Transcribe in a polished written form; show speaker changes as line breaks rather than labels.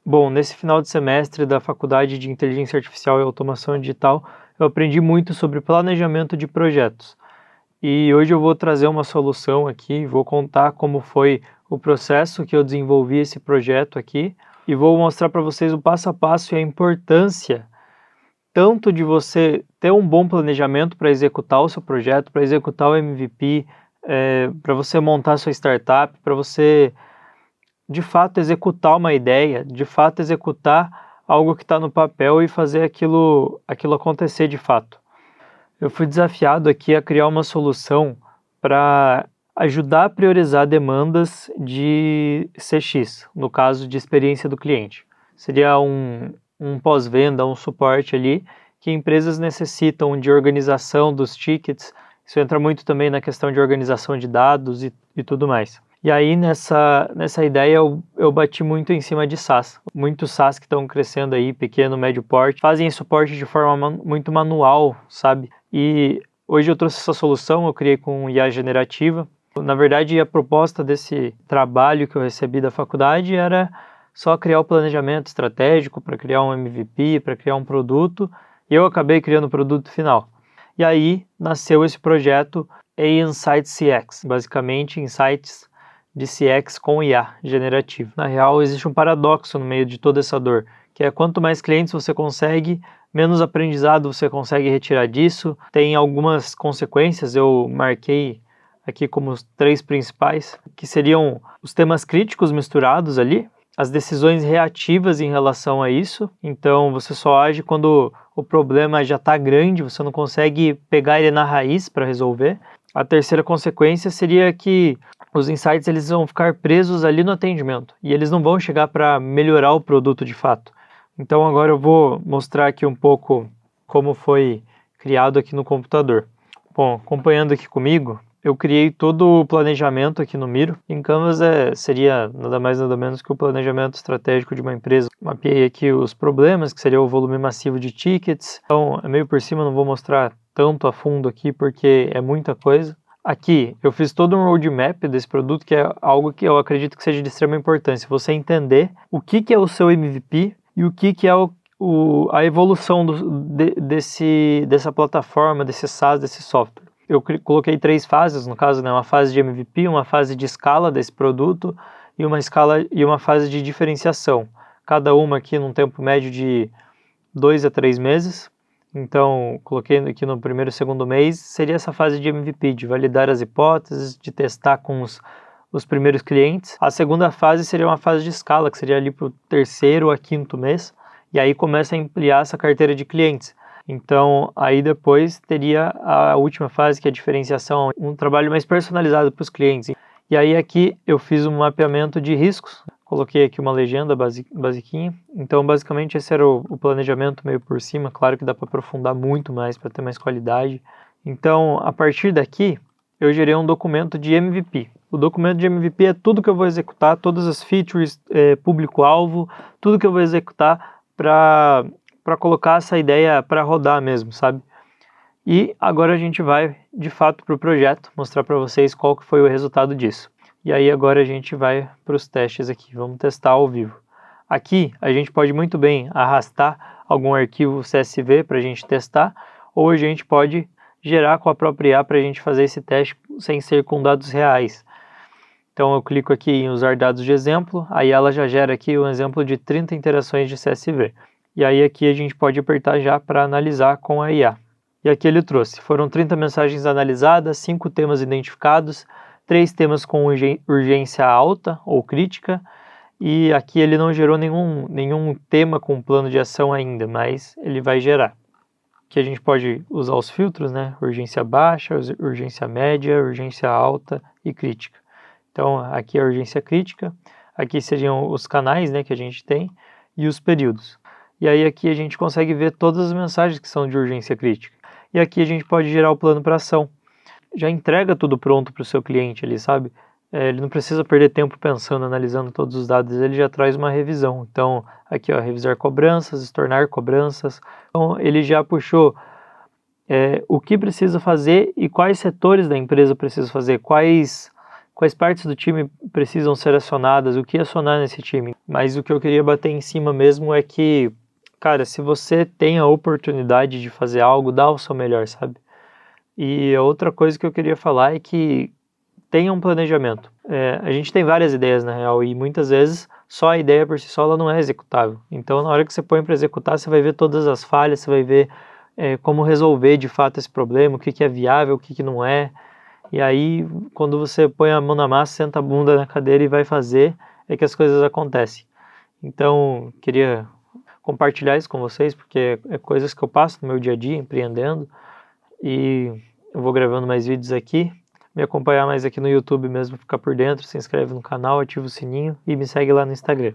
Bom, nesse final de semestre da Faculdade de Inteligência Artificial e Automação Digital, eu aprendi muito sobre planejamento de projetos. E hoje eu vou trazer uma solução aqui, vou contar como foi o processo que eu desenvolvi esse projeto aqui e vou mostrar para vocês o passo a passo e a importância tanto de você ter um bom planejamento para executar o seu projeto, para executar o MVP, para você montar a sua startup, para você de fato executar uma ideia, de fato executar algo que está no papel e fazer aquilo acontecer de fato. Eu fui desafiado aqui a criar uma solução para ajudar a priorizar demandas de CX, no caso de experiência do cliente. Seria um pós-venda, um suporte ali que empresas necessitam de organização dos tickets. Isso entra muito também na questão de organização de dados e tudo mais. E aí, nessa ideia, eu bati muito em cima de SaaS. Muitos SaaS que estão crescendo aí, pequeno, médio porte, fazem suporte de forma muito manual, sabe? E hoje eu trouxe essa solução, eu criei com IA generativa. Na verdade, a proposta desse trabalho que eu recebi da faculdade era só criar o planejamento estratégico para criar um MVP, para criar um produto, e eu acabei criando o produto final. E aí, nasceu esse projeto Insights CX, basicamente insights de CX com IA generativo. Na real, existe um paradoxo no meio de toda essa dor, que é quanto mais clientes você consegue, menos aprendizado você consegue retirar disso. Tem algumas consequências, eu marquei aqui como os 3 principais, que seriam os temas críticos misturados ali, as decisões reativas em relação a isso. Então, você só age quando o problema já está grande, você não consegue pegar ele na raiz para resolver. A terceira consequência seria que os insights eles vão ficar presos ali no atendimento e eles não vão chegar para melhorar o produto de fato. Então agora eu vou mostrar aqui um pouco como foi criado aqui no computador. Bom, acompanhando aqui comigo, eu criei todo o planejamento aqui no Miro. Em Canvas seria nada mais nada menos que o planejamento estratégico de uma empresa. Mapeei aqui os problemas, que seria o volume massivo de tickets. Então, é meio por cima, não vou mostrar tanto a fundo aqui porque é muita coisa. Aqui, eu fiz todo um roadmap desse produto, que é algo que eu acredito que seja de extrema importância. Você entender o que é o seu MVP e o que é a evolução dessa plataforma, desse SaaS, desse software. Eu coloquei 3 fases, no caso, né? Uma fase de MVP, uma fase de escala desse produto e uma fase de diferenciação. Cada uma aqui num tempo médio de 2 a 3 meses. Então, coloquei aqui no primeiro e segundo mês, seria essa fase de MVP, de validar as hipóteses, de testar com os primeiros clientes. A segunda fase seria uma fase de escala, que seria ali para o 3º a 5º mês, e aí começa a ampliar essa carteira de clientes. Então, aí depois teria a última fase, que é a diferenciação, um trabalho mais personalizado para os clientes. E aí aqui eu fiz um mapeamento de riscos, coloquei aqui uma legenda basiquinha. Então, basicamente, esse era o planejamento meio por cima. Claro que dá para aprofundar muito mais, para ter mais qualidade. Então, a partir daqui, eu gerei um documento de MVP. O documento de MVP é tudo que eu vou executar, todas as features, público-alvo, tudo que eu vou executar para colocar essa ideia para rodar mesmo, sabe? E agora a gente vai, de fato, para o projeto, mostrar para vocês qual que foi o resultado disso. E aí agora a gente vai para os testes aqui, vamos testar ao vivo. Aqui a gente pode muito bem arrastar algum arquivo CSV para a gente testar, ou a gente pode gerar com a própria IA para a gente fazer esse teste sem ser com dados reais. Então eu clico aqui em usar dados de exemplo, aí ela já gera aqui um exemplo de 30 interações de CSV. E aí aqui a gente pode apertar já para analisar com a IA. E aqui ele trouxe, foram 30 mensagens analisadas, 5 temas identificados, 3 temas com urgência alta ou crítica, e aqui ele não gerou nenhum tema com plano de ação ainda, mas ele vai gerar. Aqui a gente pode usar os filtros, né? Urgência baixa, urgência média, urgência alta e crítica. Então aqui é a urgência crítica, aqui seriam os canais, né, que a gente tem e os períodos. E aí aqui a gente consegue ver todas as mensagens que são de urgência crítica. E aqui a gente pode gerar o plano para ação. Já entrega tudo pronto para o seu cliente ali, sabe? Ele não precisa perder tempo pensando, analisando todos os dados, ele já traz uma revisão. Então, aqui, ó, revisar cobranças, estornar cobranças. Então, ele já puxou o que precisa fazer e quais setores da empresa precisa fazer, quais quais partes do time precisam ser acionadas, o que acionar nesse time. Mas o que eu queria bater em cima mesmo é que, cara, se você tem a oportunidade de fazer algo, dá o seu melhor, sabe? E a outra coisa que eu queria falar é que tenha um planejamento. A gente tem várias ideias, na real, e muitas vezes só a ideia por si só ela não é executável. Então, na hora que você põe para executar, você vai ver todas as falhas, você vai ver como resolver de fato esse problema, o que, que é viável, o que, que não é. E aí, quando você põe a mão na massa, senta a bunda na cadeira e vai fazer, é que as coisas acontecem. Então, queria compartilhar isso com vocês, porque é coisas que eu passo no meu dia a dia, empreendendo, e eu vou gravando mais vídeos aqui. Me acompanhar mais aqui no YouTube mesmo, ficar por dentro, se inscreve no canal, ativa o sininho e me segue lá no Instagram.